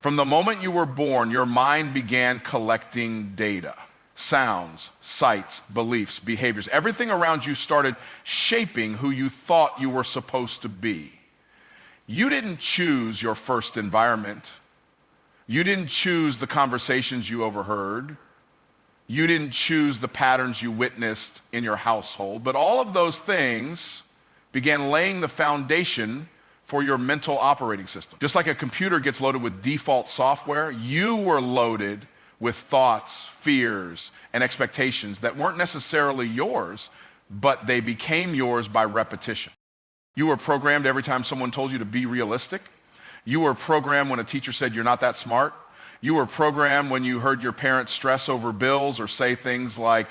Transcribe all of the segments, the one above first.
From the moment you were born, your mind began collecting data, sounds, sights, beliefs, behaviors. Everything around you started shaping who you thought you were supposed to be. You didn't choose your first environment. You didn't choose the conversations you overheard. You didn't choose the patterns you witnessed in your household. But all of those things began laying the foundation for your mental operating system. Just like a computer gets loaded with default software, you were loaded with thoughts, fears, and expectations that weren't necessarily yours, but they became yours by repetition. You were programmed every time someone told you to be realistic. You were programmed when a teacher said you're not that smart. You were programmed when you heard your parents stress over bills or say things like,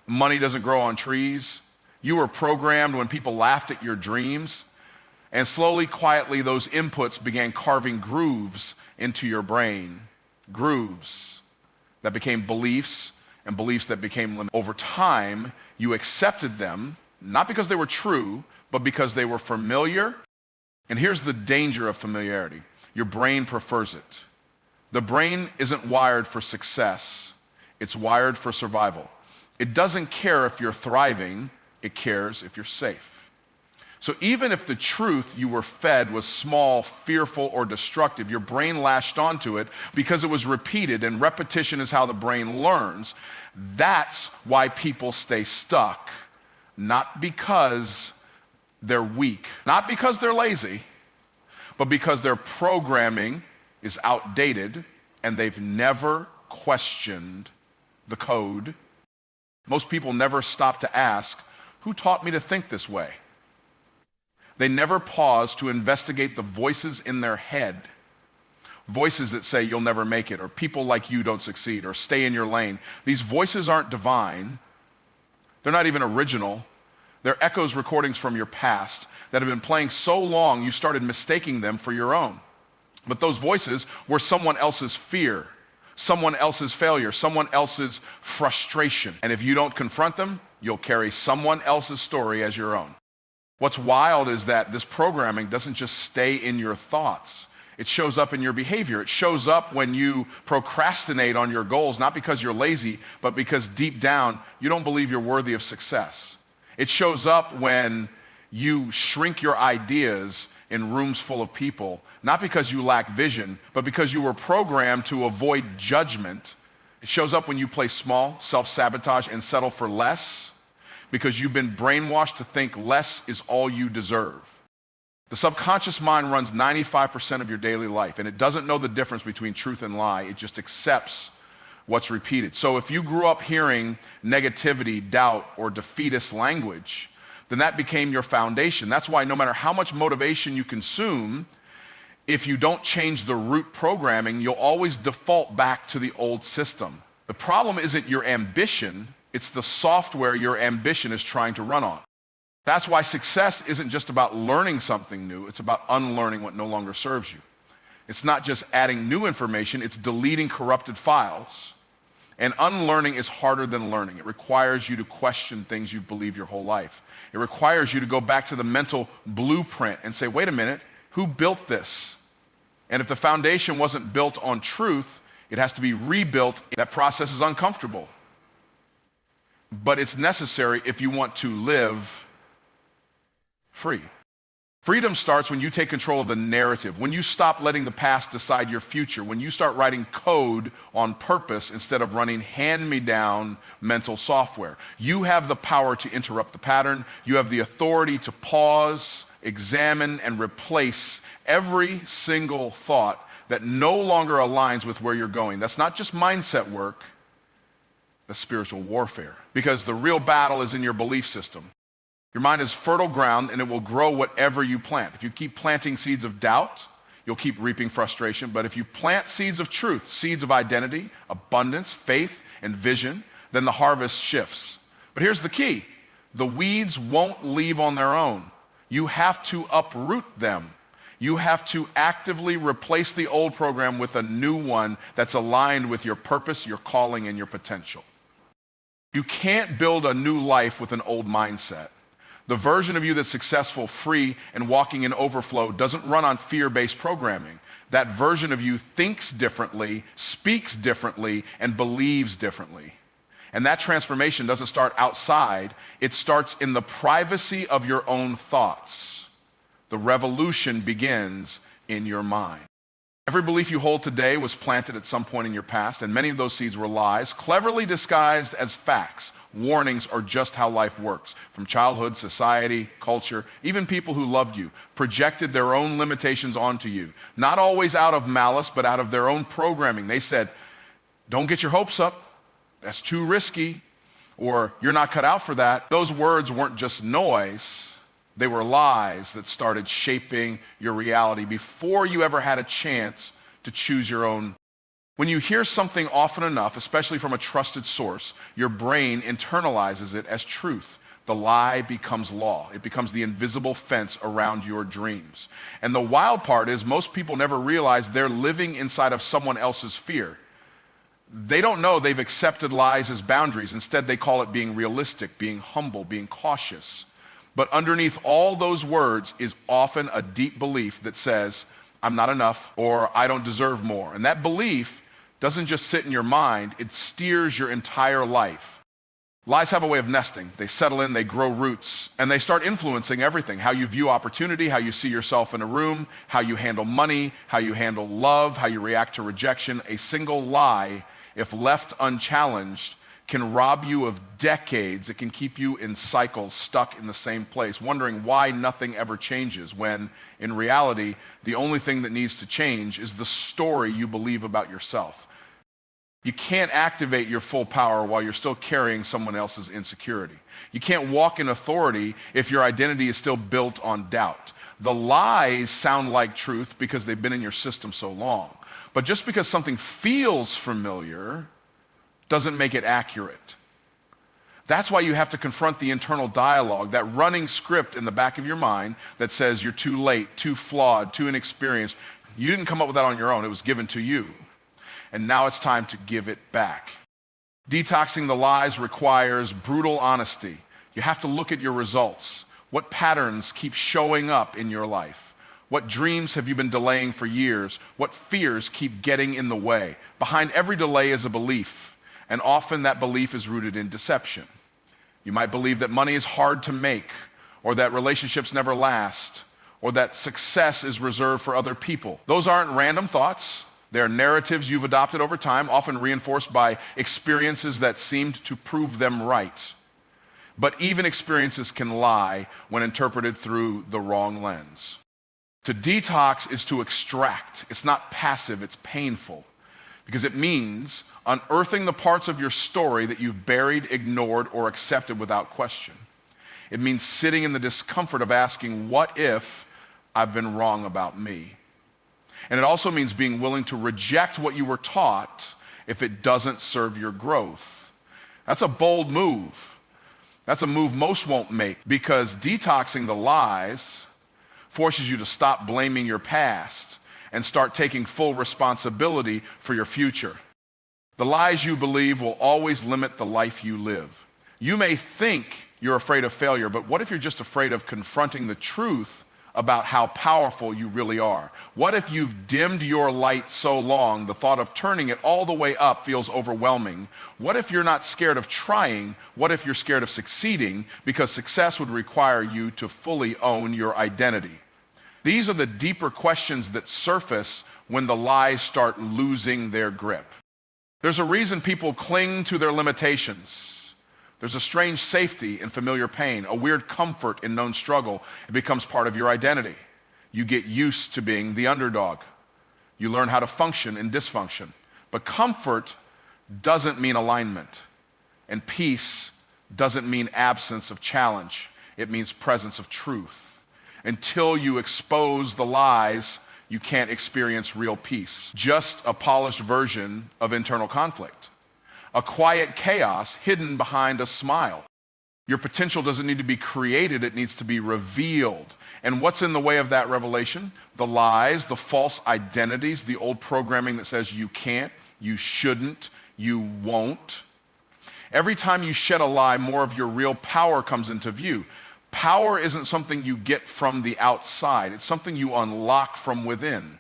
money doesn't grow on trees. You were programmed when people laughed at your dreams. And slowly, quietly, those inputs began carving grooves into your brain. Grooves that became beliefs, and beliefs that became limits. Over time, you accepted them, not because they were true, but because they were familiar. And here's the danger of familiarity. Your brain prefers it. The brain isn't wired for success. It's wired for survival. It doesn't care if you're thriving. It cares if you're safe. So even if the truth you were fed was small, fearful, or destructive, your brain latched onto it because it was repeated, and repetition is how the brain learns. That's why people stay stuck, not because they're weak, not because they're lazy, but because their programming is outdated and they've never questioned the code. Most people never stop to ask, who taught me to think this way? They never pause to investigate the voices in their head. Voices that say you'll never make it, or people like you don't succeed, or stay in your lane. These voices aren't divine. They're not even original. They're echoes, recordings from your past that have been playing so long you started mistaking them for your own. But those voices were someone else's fear, someone else's failure, someone else's frustration. And if you don't confront them, you'll carry someone else's story as your own. What's wild is that this programming doesn't just stay in your thoughts. It shows up in your behavior. It shows up when you procrastinate on your goals, not because you're lazy, but because deep down you don't believe you're worthy of success. It shows up when you shrink your ideas in rooms full of people, not because you lack vision, but because you were programmed to avoid judgment. It shows up when you play small, self-sabotage, and settle for less, because you've been brainwashed to think less is all you deserve. The subconscious mind runs 95% of your daily life, and it doesn't know the difference between truth and lie. It just accepts what's repeated. So if you grew up hearing negativity, doubt, or defeatist language, then that became your foundation. That's why no matter how much motivation you consume, if you don't change the root programming, you'll always default back to the old system. The problem isn't your ambition. It's the software your ambition is trying to run on. That's why success isn't just about learning something new. It's about unlearning what no longer serves you. It's not just adding new information. It's deleting corrupted files. And unlearning is harder than learning. It requires you to question things you've believed your whole life. It requires you to go back to the mental blueprint and say, wait a minute, who built this? And if the foundation wasn't built on truth, it has to be rebuilt. That process is uncomfortable. But it's necessary if you want to live free. Freedom starts when you take control of the narrative, when you stop letting the past decide your future, when you start writing code on purpose instead of running hand-me-down mental software. You have the power to interrupt the pattern. You have the authority to pause, examine, and replace every single thought that no longer aligns with where you're going. That's not just mindset work. That's spiritual warfare. Because the real battle is in your belief system. Your mind is fertile ground, and it will grow whatever you plant. If you keep planting seeds of doubt, you'll keep reaping frustration. But if you plant seeds of truth, seeds of identity, abundance, faith, and vision, then the harvest shifts. But here's the key. The weeds won't leave on their own. You have to uproot them. You have to actively replace the old program with a new one that's aligned with your purpose, your calling, and your potential. You can't build a new life with an old mindset. The version of you that's successful, free, and walking in overflow doesn't run on fear-based programming. That version of you thinks differently, speaks differently, and believes differently. And that transformation doesn't start outside. It starts in the privacy of your own thoughts. The revolution begins in your mind. Every belief you hold today was planted at some point in your past, and many of those seeds were lies, cleverly disguised as facts, warnings, or just how life works. From childhood, society, culture, even people who loved you, projected their own limitations onto you. Not always out of malice, but out of their own programming. They said, don't get your hopes up. That's too risky. Or you're not cut out for that. Those words weren't just noise. They were lies that started shaping your reality before you ever had a chance to choose your own. When you hear something often enough, especially from a trusted source, your brain internalizes it as truth. The lie becomes law. It becomes the invisible fence around your dreams. And the wild part is most people never realize they're living inside of someone else's fear. They don't know they've accepted lies as boundaries. Instead, they call it being realistic, being humble, being cautious. But underneath all those words is often a deep belief that says, I'm not enough, or I don't deserve more. And that belief doesn't just sit in your mind, it steers your entire life. Lies have a way of nesting. They settle in, they grow roots, and they start influencing everything. How you view opportunity, how you see yourself in a room, how you handle money, how you handle love, how you react to rejection. A single lie, if left unchallenged, can rob you of decades. It can keep you in cycles, stuck in the same place, wondering why nothing ever changes, when in reality, the only thing that needs to change is the story you believe about yourself. You can't activate your full power while you're still carrying someone else's insecurity. You can't walk in authority if your identity is still built on doubt. The lies sound like truth because they've been in your system so long. But just because something feels familiar doesn't make it accurate. That's why you have to confront the internal dialogue, that running script in the back of your mind that says you're too late, too flawed, too inexperienced. You didn't come up with that on your own. It was given to you. And now it's time to give it back. Detoxing the lies requires brutal honesty. You have to look at your results. What patterns keep showing up in your life? What dreams have you been delaying for years? What fears keep getting in the way? Behind every delay is a belief. And often that belief is rooted in deception. You might believe that money is hard to make, or that relationships never last, or that success is reserved for other people. Those aren't random thoughts. They're narratives you've adopted over time, often reinforced by experiences that seemed to prove them right. But even experiences can lie when interpreted through the wrong lens. To detox is to extract. It's not passive, it's painful. Because it means unearthing the parts of your story that you've buried, ignored, or accepted without question. It means sitting in the discomfort of asking, what if I've been wrong about me? And it also means being willing to reject what you were taught if it doesn't serve your growth. That's a bold move. That's a move most won't make, because detoxing the lies forces you to stop blaming your past and start taking full responsibility for your future. The lies you believe will always limit the life you live. You may think you're afraid of failure, but what if you're just afraid of confronting the truth about how powerful you really are? What if you've dimmed your light so long, the thought of turning it all the way up feels overwhelming? What if you're not scared of trying? What if you're scared of succeeding? Because success would require you to fully own your identity. These are the deeper questions that surface when the lies start losing their grip. There's a reason people cling to their limitations. There's a strange safety in familiar pain, a weird comfort in known struggle. It becomes part of your identity. You get used to being the underdog. You learn how to function in dysfunction. But comfort doesn't mean alignment. And peace doesn't mean absence of challenge. It means presence of truth. Until you expose the lies, you can't experience real peace. Just a polished version of internal conflict. A quiet chaos hidden behind a smile. Your potential doesn't need to be created, it needs to be revealed. And what's in the way of that revelation? The lies, the false identities, the old programming that says you can't, you shouldn't, you won't. Every time you shed a lie, more of your real power comes into view. Power isn't something you get from the outside. It's something you unlock from within.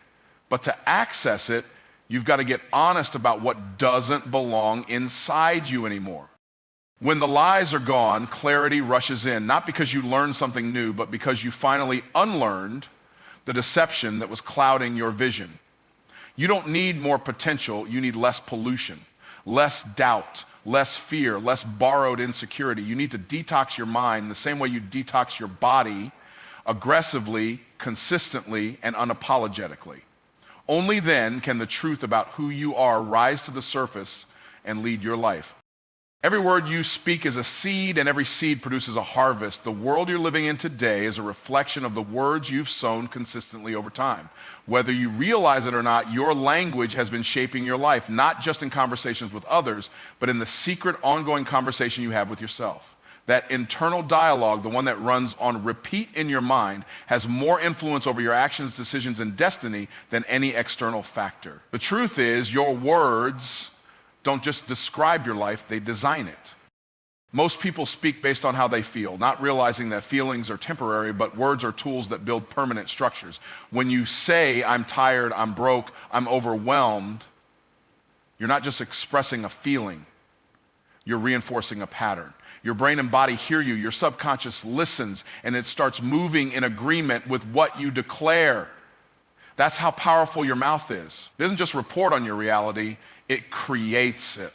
But to access it, you've got to get honest about what doesn't belong inside you anymore. When the lies are gone, clarity rushes in, not because you learned something new, but because you finally unlearned the deception that was clouding your vision. You don't need more potential, you need less pollution, less doubt, less fear, less borrowed insecurity. You need to detox your mind the same way you detox your body, aggressively, consistently, and unapologetically. Only then can the truth about who you are rise to the surface and lead your life. Every word you speak is a seed, and every seed produces a harvest. The world you're living in today is a reflection of the words you've sown consistently over time. Whether you realize it or not, your language has been shaping your life, not just in conversations with others, but in the secret, ongoing conversation you have with yourself. That internal dialogue, the one that runs on repeat in your mind, has more influence over your actions, decisions, and destiny than any external factor. The truth is, your words don't just describe your life, they design it. Most people speak based on how they feel, not realizing that feelings are temporary, but words are tools that build permanent structures. When you say, I'm tired, I'm broke, I'm overwhelmed, you're not just expressing a feeling, you're reinforcing a pattern. Your brain and body hear you, your subconscious listens, and it starts moving in agreement with what you declare. That's how powerful your mouth is. It doesn't just report on your reality, it creates it.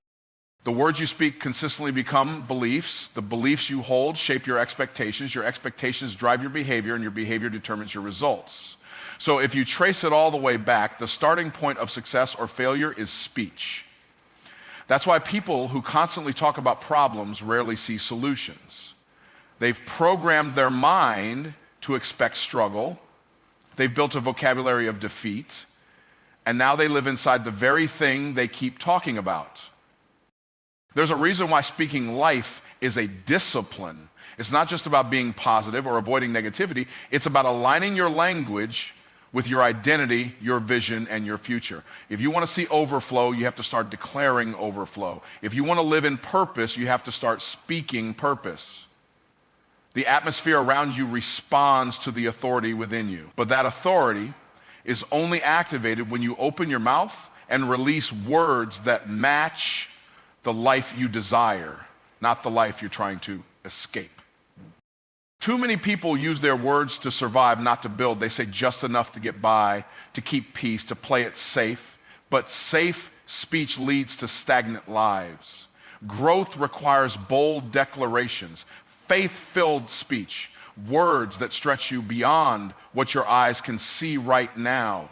The words you speak consistently become beliefs. The beliefs you hold shape your expectations. Your expectations drive your behavior, and your behavior determines your results. So if you trace it all the way back, the starting point of success or failure is speech. That's why people who constantly talk about problems rarely see solutions. They've programmed their mind to expect struggle. They've built a vocabulary of defeat. And now they live inside the very thing they keep talking about. There's a reason why speaking life is a discipline. It's not just about being positive or avoiding negativity. It's about aligning your language with your identity, your vision, and your future. If you want to see overflow, you have to start declaring overflow. If you want to live in purpose, you have to start speaking purpose. The atmosphere around you responds to the authority within you. But that authority is only activated when you open your mouth and release words that match the life you desire, not the life you're trying to escape. Too many people use their words to survive, not to build. They say just enough to get by, to keep peace, to play it safe. But safe speech leads to stagnant lives. Growth requires bold declarations, faith-filled speech, words that stretch you beyond what your eyes can see right now.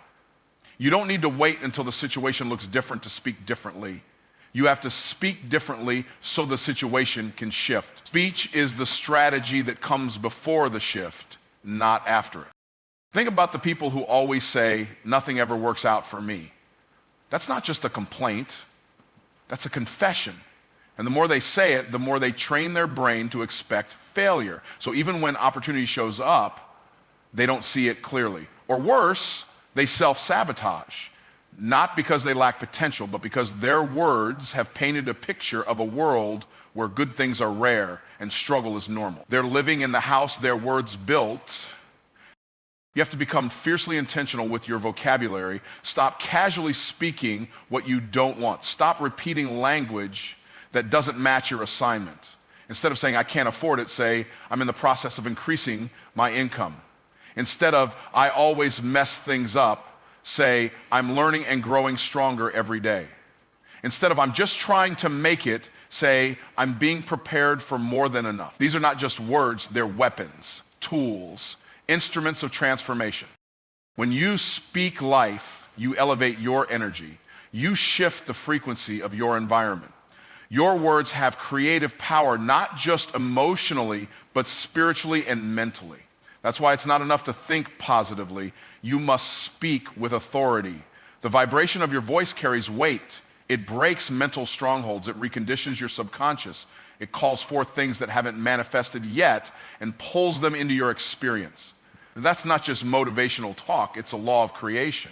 You don't need to wait until the situation looks different to speak differently. You have to speak differently so the situation can shift. Speech is the strategy that comes before the shift, not after it. Think about the people who always say, nothing ever works out for me. That's not just a complaint, that's a confession. And the more they say it, the more they train their brain to expect failure. So even when opportunity shows up, they don't see it clearly. Or worse, they self-sabotage. Not because they lack potential, but because their words have painted a picture of a world where good things are rare and struggle is normal. They're living in the house their words built. You have to become fiercely intentional with your vocabulary. Stop casually speaking what you don't want. Stop repeating language that doesn't match your assignment. Instead of saying, I can't afford it, say, I'm in the process of increasing my income. Instead of, I always mess things up, say, I'm learning and growing stronger every day. Instead of, I'm just trying to make it, say, I'm being prepared for more than enough. These are not just words, they're weapons, tools, instruments of transformation. When you speak life, you elevate your energy. You shift the frequency of your environment. Your words have creative power, not just emotionally, but spiritually and mentally. That's why it's not enough to think positively. You must speak with authority. The vibration of your voice carries weight. It breaks mental strongholds. It reconditions your subconscious. It calls forth things that haven't manifested yet and pulls them into your experience. And that's not just motivational talk. It's a law of creation.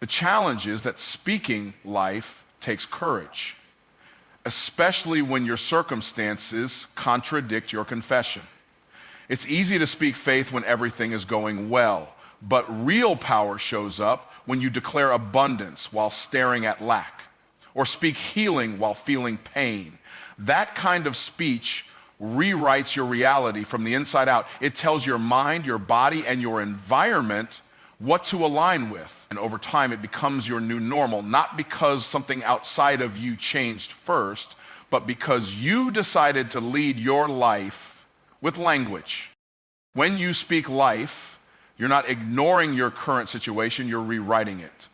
The challenge is that speaking life takes courage, especially when your circumstances contradict your confession. It's easy to speak faith when everything is going well, but real power shows up when you declare abundance while staring at lack, or speak healing while feeling pain. That kind of speech rewrites your reality from the inside out. It tells your mind, your body, and your environment what to align with. And over time, it becomes your new normal, not because something outside of you changed first, but because you decided to lead your life with language. When you speak life, you're not ignoring your current situation, you're rewriting it.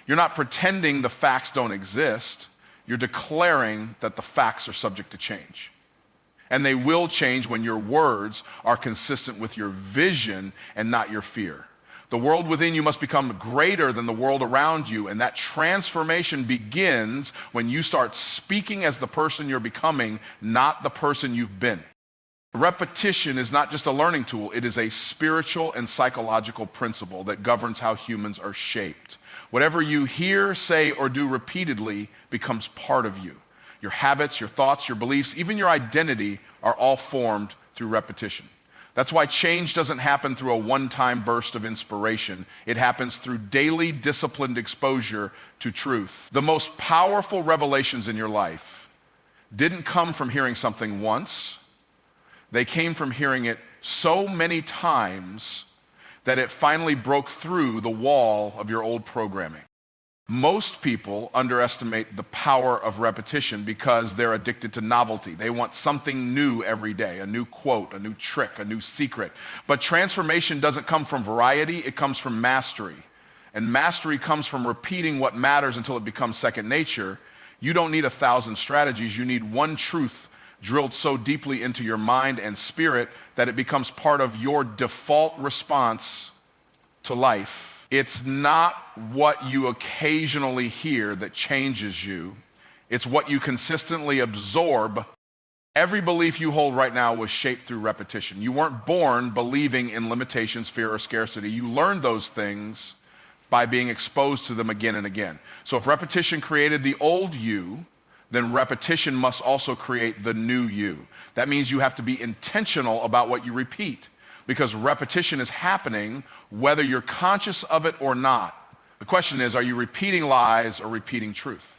You're not pretending the facts don't exist, you're declaring that the facts are subject to change. And they will change when your words are consistent with your vision and not your fear. The world within you must become greater than the world around you, and that transformation begins when you start speaking as the person you're becoming, not the person you've been. Repetition is not just a learning tool, it is a spiritual and psychological principle that governs how humans are shaped. Whatever you hear, say, or do repeatedly becomes part of you. Your habits, your thoughts, your beliefs, even your identity are all formed through repetition. That's why change doesn't happen through a one-time burst of inspiration. It happens through daily disciplined exposure to truth. The most powerful revelations in your life didn't come from hearing something once. They came from hearing it so many times that it finally broke through the wall of your old programming. Most people underestimate the power of repetition because they're addicted to novelty. They want something new every day, a new quote, a new trick, a new secret. But transformation doesn't come from variety, it comes from mastery. And mastery comes from repeating what matters until it becomes second nature. You don't need 1,000 strategies, you need one truth drilled so deeply into your mind and spirit that it becomes part of your default response to life. It's not what you occasionally hear that changes you. It's what you consistently absorb. Every belief you hold right now was shaped through repetition. You weren't born believing in limitations, fear, or scarcity. You learned those things by being exposed to them again and again. So if repetition created the old you, then repetition must also create the new you. That means you have to be intentional about what you repeat, because repetition is happening whether you're conscious of it or not. The question is, are you repeating lies or repeating truth?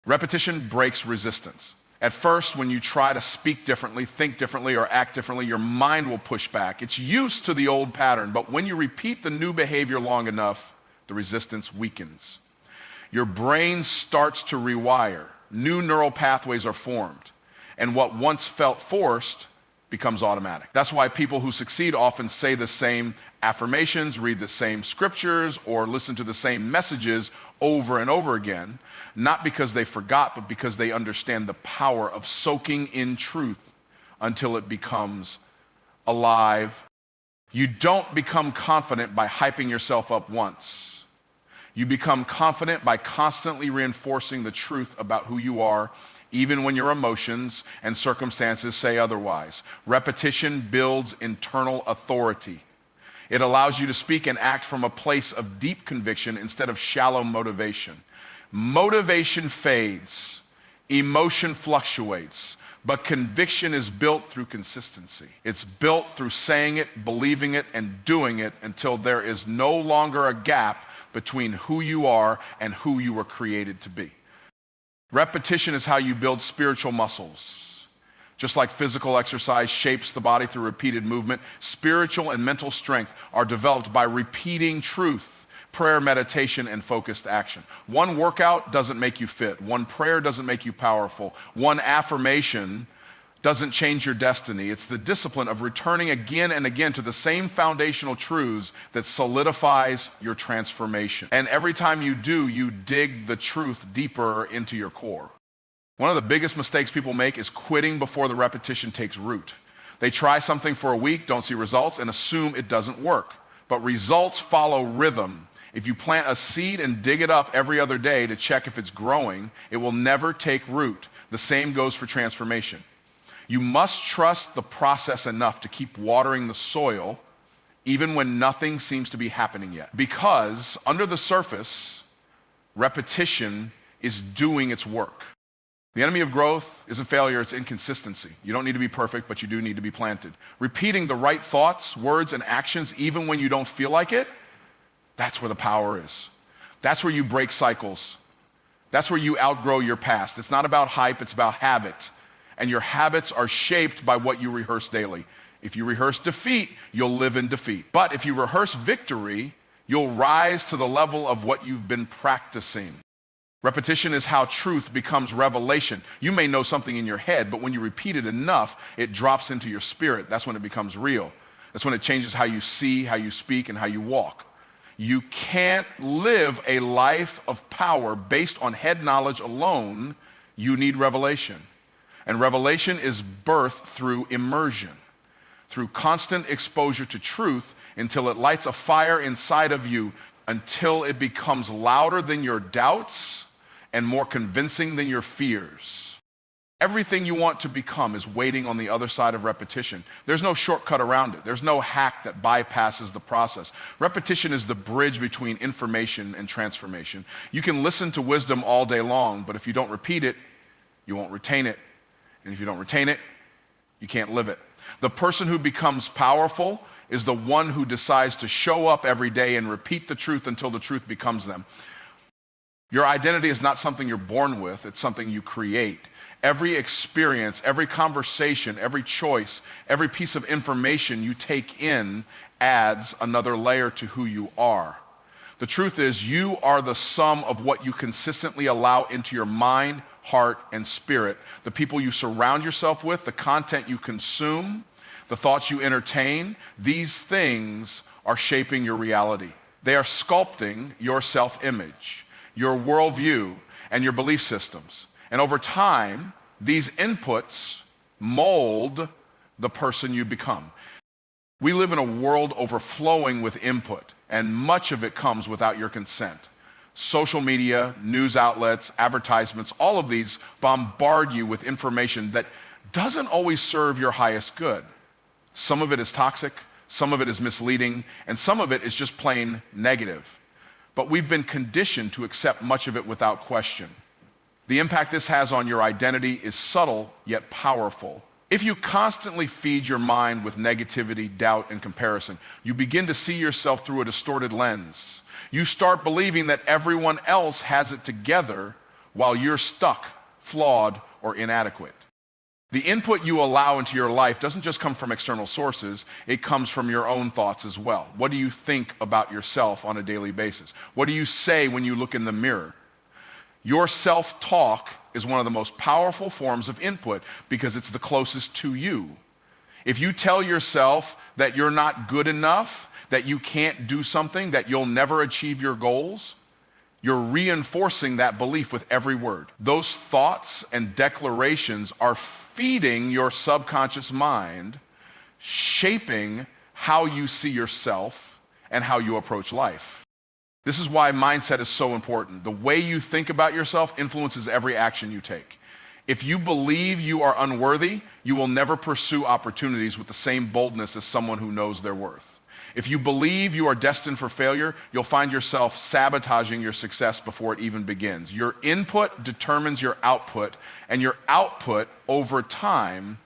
Repetition breaks resistance. At first, when you try to speak differently, think differently, or act differently, your mind will push back. It's used to the old pattern, but when you repeat the new behavior long enough, the resistance weakens. Your brain starts to rewire. New neural pathways are formed, and what once felt forced becomes automatic. That's why people who succeed often say the same affirmations, read the same scriptures, or listen to the same messages over and over again, not because they forgot, but because they understand the power of soaking in truth until it becomes alive. You don't become confident by hyping yourself up once. You become confident by constantly reinforcing the truth about who you are, even when your emotions and circumstances say otherwise. Repetition builds internal authority. It allows you to speak and act from a place of deep conviction instead of shallow motivation. Motivation fades, emotion fluctuates, but conviction is built through consistency. It's built through saying it, believing it, and doing it until there is no longer a gap between who you are and who you were created to be. Repetition is how you build spiritual muscles. Just like physical exercise shapes the body through repeated movement, spiritual and mental strength are developed by repeating truth, prayer, meditation, and focused action. One workout doesn't make you fit. One prayer doesn't make you powerful. One affirmation doesn't change your destiny. It's the discipline of returning again and again to the same foundational truths that solidifies your transformation. And every time you do, you dig the truth deeper into your core. One of the biggest mistakes people make is quitting before the repetition takes root. They try something for a week, don't see results, and assume it doesn't work. But results follow rhythm. If you plant a seed and dig it up every other day to check if it's growing, it will never take root. The same goes for transformation. You must trust the process enough to keep watering the soil even when nothing seems to be happening yet. Because under the surface, repetition is doing its work. The enemy of growth isn't failure, it's inconsistency. You don't need to be perfect, but you do need to be planted. Repeating the right thoughts, words, and actions even when you don't feel like it, that's where the power is. That's where you break cycles. That's where you outgrow your past. It's not about hype, it's about habit. And your habits are shaped by what you rehearse daily. If you rehearse defeat, you'll live in defeat. But if you rehearse victory, you'll rise to the level of what you've been practicing. Repetition is how truth becomes revelation. You may know something in your head, but when you repeat it enough, it drops into your spirit. That's when it becomes real. That's when it changes how you see, how you speak, and how you walk. You can't live a life of power based on head knowledge alone. You need revelation. And revelation is birthed through immersion, through constant exposure to truth until it lights a fire inside of you, until it becomes louder than your doubts and more convincing than your fears. Everything you want to become is waiting on the other side of repetition. There's no shortcut around it. There's no hack that bypasses the process. Repetition is the bridge between information and transformation. You can listen to wisdom all day long, but if you don't repeat it, you won't retain it. And if you don't retain it, you can't live it. The person who becomes powerful is the one who decides to show up every day and repeat the truth until the truth becomes them. Your identity is not something you're born with, it's something you create. Every experience, every conversation, every choice, every piece of information you take in adds another layer to who you are. The truth is, you are the sum of what you consistently allow into your mind, heart, and spirit. The people you surround yourself with, the content you consume, the thoughts you entertain, these things are shaping your reality. They are sculpting your self-image, your worldview, and your belief systems. And over time, these inputs mold the person you become. We live in a world overflowing with input, and much of it comes without your consent. Social media, news outlets, advertisements, all of these bombard you with information that doesn't always serve your highest good. Some of it is toxic, some of it is misleading, and some of it is just plain negative. But we've been conditioned to accept much of it without question. The impact this has on your identity is subtle yet powerful. If you constantly feed your mind with negativity, doubt, and comparison, you begin to see yourself through a distorted lens. You start believing that everyone else has it together while you're stuck, flawed, or inadequate. The input you allow into your life doesn't just come from external sources, it comes from your own thoughts as well. What do you think about yourself on a daily basis? What do you say when you look in the mirror? Your self-talk is one of the most powerful forms of input because it's the closest to you. If you tell yourself that you're not good enough, that you can't do something, that you'll never achieve your goals, you're reinforcing that belief with every word. Those thoughts and declarations are feeding your subconscious mind, shaping how you see yourself and how you approach life. This is why mindset is so important. The way you think about yourself influences every action you take. If you believe you are unworthy, you will never pursue opportunities with the same boldness as someone who knows their worth. If you believe you are destined for failure, you'll find yourself sabotaging your success before it even begins. Your input determines your output, and your output over time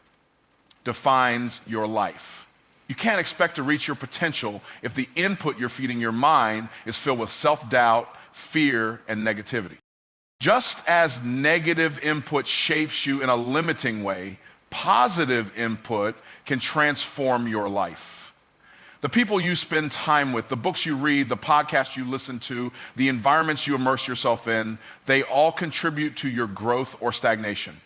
defines your life. You can't expect to reach your potential if the input you're feeding your mind is filled with self-doubt, fear, and negativity. Just as negative input shapes you in a limiting way, positive input can transform your life. The people you spend time with, the books you read, the podcasts you listen to, the environments you immerse yourself in, they all contribute to your growth or stagnation.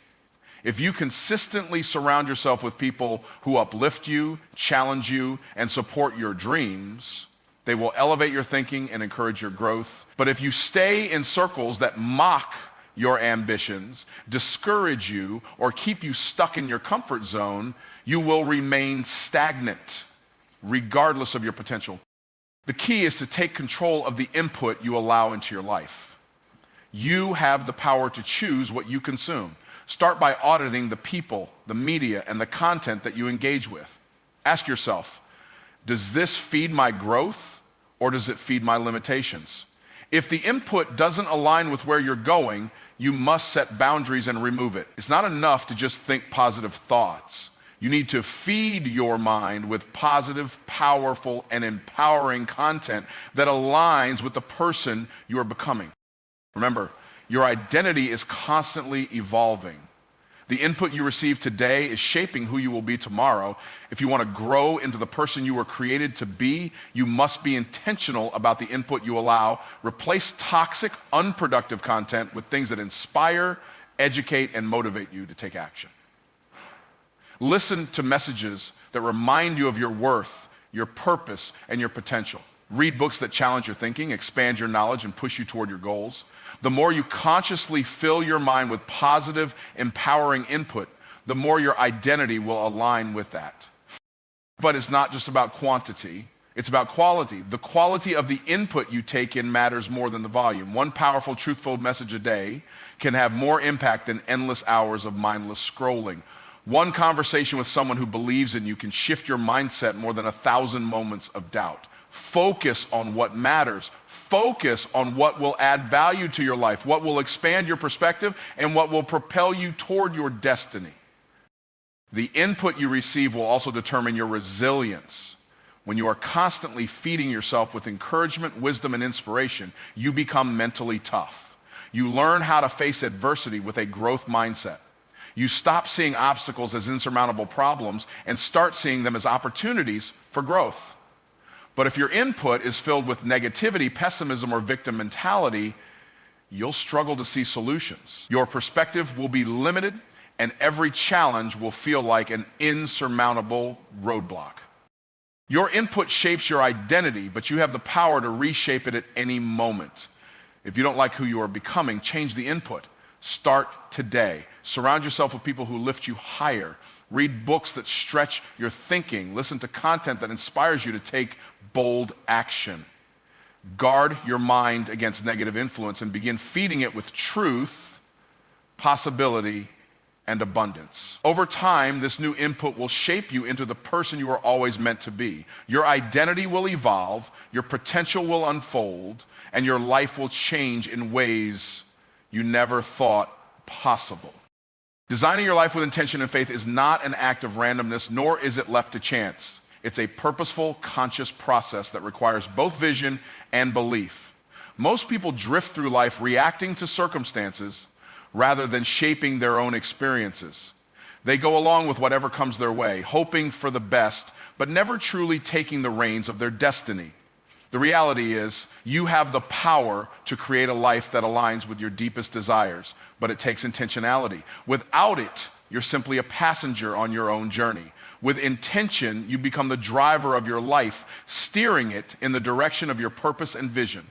If you consistently surround yourself with people who uplift you, challenge you, and support your dreams, they will elevate your thinking and encourage your growth. But if you stay in circles that mock your ambitions, discourage you, or keep you stuck in your comfort zone, you will remain stagnant, regardless of your potential. The key is to take control of the input you allow into your life. You have the power to choose what you consume. Start by auditing the people, the media, and the content that you engage with. Ask yourself, does this feed my growth or does it feed my limitations? If the input doesn't align with where you're going, you must set boundaries and remove it. It's not enough to just think positive thoughts. You need to feed your mind with positive, powerful, and empowering content that aligns with the person you are becoming. Remember, your identity is constantly evolving. The input you receive today is shaping who you will be tomorrow. If you want to grow into the person you were created to be, you must be intentional about the input you allow. Replace toxic, unproductive content with things that inspire, educate, and motivate you to take action. Listen to messages that remind you of your worth, your purpose, and your potential. Read books that challenge your thinking, expand your knowledge, and push you toward your goals. The more you consciously fill your mind with positive, empowering input, the more your identity will align with that. But it's not just about quantity, it's about quality. The quality of the input you take in matters more than the volume. One powerful, truthful message a day can have more impact than endless hours of mindless scrolling. One conversation with someone who believes in you can shift your mindset more than 1,000 moments of doubt. Focus on what matters. Focus on what will add value to your life, what will expand your perspective, and what will propel you toward your destiny. The input you receive will also determine your resilience. When you are constantly feeding yourself with encouragement, wisdom, and inspiration, you become mentally tough. You learn how to face adversity with a growth mindset. You stop seeing obstacles as insurmountable problems and start seeing them as opportunities for growth. But if your input is filled with negativity, pessimism, or victim mentality, you'll struggle to see solutions. Your perspective will be limited, and every challenge will feel like an insurmountable roadblock. Your input shapes your identity, but you have the power to reshape it at any moment. If you don't like who you are becoming, change the input. Start today. Surround yourself with people who lift you higher. Read books that stretch your thinking. Listen to content that inspires you to take bold action. Guard your mind against negative influence and begin feeding it with truth, possibility, and abundance. Over time, this new input will shape you into the person you are always meant to be. Your identity will evolve, your potential will unfold, and your life will change in ways you never thought possible. Designing your life with intention and faith is not an act of randomness, nor is it left to chance. It's a purposeful, conscious process that requires both vision and belief. Most people drift through life reacting to circumstances rather than shaping their own experiences. They go along with whatever comes their way, hoping for the best, but never truly taking the reins of their destiny. The reality is, you have the power to create a life that aligns with your deepest desires, but it takes intentionality. Without it, you're simply a passenger on your own journey. With intention, you become the driver of your life, steering it in the direction of your purpose and vision.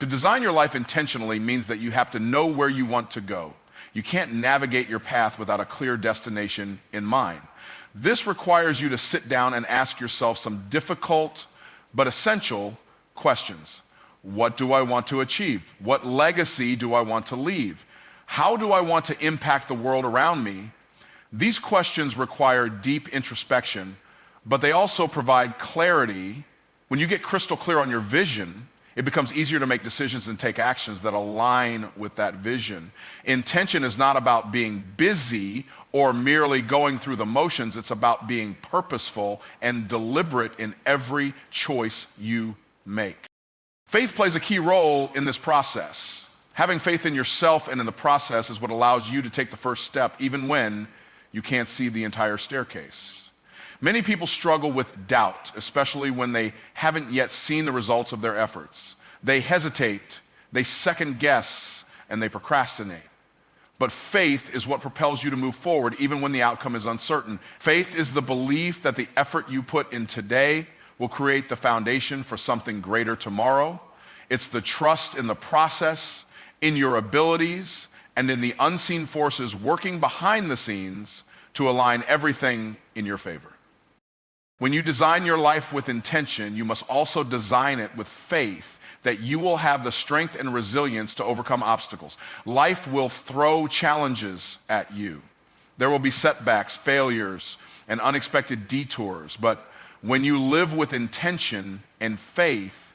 To design your life intentionally means that you have to know where you want to go. You can't navigate your path without a clear destination in mind. This requires you to sit down and ask yourself some difficult but essential questions. What do I want to achieve? What legacy do I want to leave? How do I want to impact the world around me? These questions require deep introspection, but they also provide clarity. When you get crystal clear on your vision, it becomes easier to make decisions and take actions that align with that vision. Intention is not about being busy or merely going through the motions. It's about being purposeful and deliberate in every choice you make. Faith plays a key role in this process. Having faith in yourself and in the process is what allows you to take the first step, even when you can't see the entire staircase. Many people struggle with doubt, especially when they haven't yet seen the results of their efforts. They hesitate, they second guess, and they procrastinate. But faith is what propels you to move forward even when the outcome is uncertain. Faith is the belief that the effort you put in today will create the foundation for something greater tomorrow. It's the trust in the process, in your abilities, and in the unseen forces working behind the scenes to align everything in your favor. When you design your life with intention, you must also design it with faith that you will have the strength and resilience to overcome obstacles. Life will throw challenges at you. There will be setbacks, failures, and unexpected detours. But when you live with intention and faith,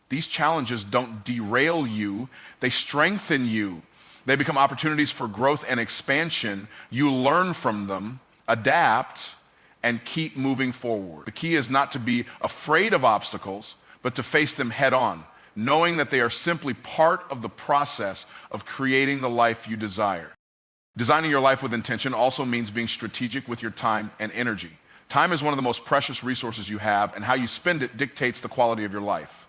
these challenges don't derail you, they strengthen you. They become opportunities for growth and expansion. You learn from them, adapt, and keep moving forward. The key is not to be afraid of obstacles, but to face them head on, knowing that they are simply part of the process of creating the life you desire. Designing your life with intention also means being strategic with your time and energy. Time is one of the most precious resources you have, and how you spend it dictates the quality of your life.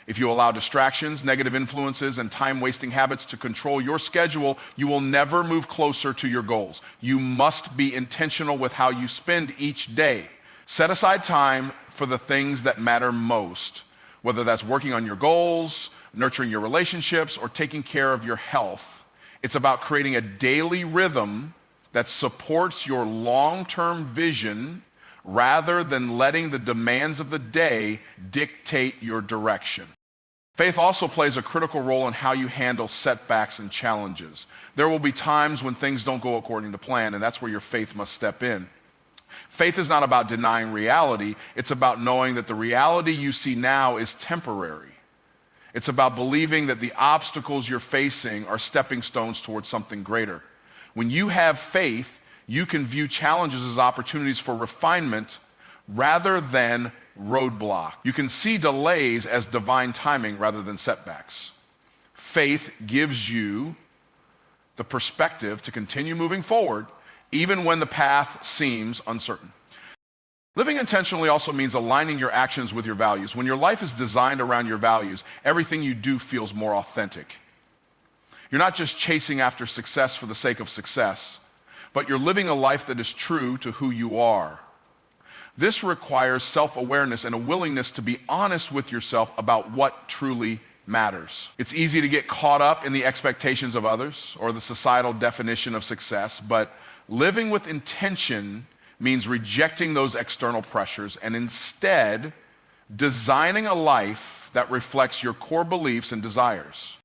If you allow distractions, negative influences, and time-wasting habits to control your schedule, you will never move closer to your goals. You must be intentional with how you spend each day. Set aside time for the things that matter most, whether that's working on your goals, nurturing your relationships, or taking care of your health. It's about creating a daily rhythm that supports your long-term vision rather than letting the demands of the day dictate your direction. Faith also plays a critical role in how you handle setbacks and challenges. There will be times when things don't go according to plan, and that's where your faith must step in. Faith is not about denying reality. It's about knowing that the reality you see now is temporary. It's about believing that the obstacles you're facing are stepping stones towards something greater. When you have faith, you can view challenges as opportunities for refinement rather than roadblock. You can see delays as divine timing rather than setbacks. Faith gives you the perspective to continue moving forward even when the path seems uncertain. Living intentionally also means aligning your actions with your values. When your life is designed around your values, everything you do feels more authentic. You're not just chasing after success for the sake of success, but you're living a life that is true to who you are. This requires self-awareness and a willingness to be honest with yourself about what truly matters. It's easy to get caught up in the expectations of others or the societal definition of success, but living with intention means rejecting those external pressures and instead designing a life that reflects your core beliefs and desires.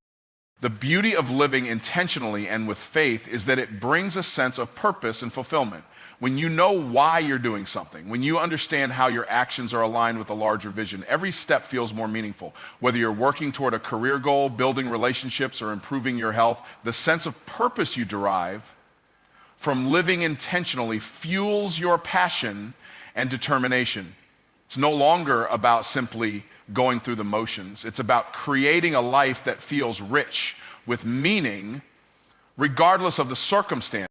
The beauty of living intentionally and with faith is that it brings a sense of purpose and fulfillment. When you know why you're doing something, when you understand how your actions are aligned with a larger vision, every step feels more meaningful. Whether you're working toward a career goal, building relationships, or improving your health, the sense of purpose you derive from living intentionally fuels your passion and determination. It's no longer about simply going through the motions. It's about creating a life that feels rich with meaning regardless of the circumstance.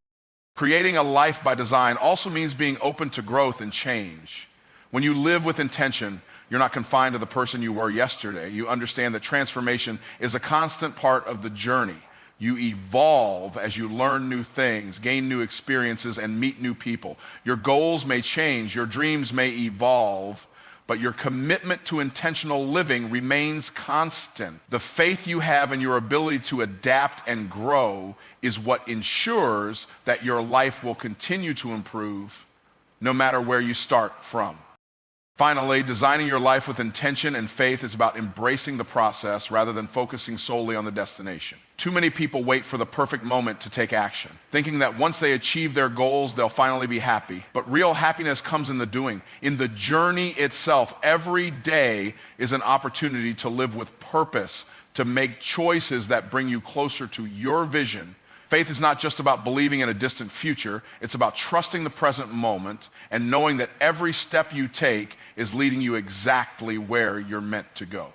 Creating a life by design also means being open to growth and change. When you live with intention, you're not confined to the person you were yesterday. You understand that transformation is a constant part of the journey. You evolve as you learn new things, gain new experiences, and meet new people. Your goals may change, your dreams may evolve, but your commitment to intentional living remains constant. The faith you have in your ability to adapt and grow is what ensures that your life will continue to improve no matter where you start from. Finally, designing your life with intention and faith is about embracing the process rather than focusing solely on the destination. Too many people wait for the perfect moment to take action, thinking that once they achieve their goals, they'll finally be happy. But real happiness comes in the doing, in the journey itself. Every day is an opportunity to live with purpose, to make choices that bring you closer to your vision. Faith is not just about believing in a distant future. It's about trusting the present moment and knowing that every step you take is leading you exactly where you're meant to go.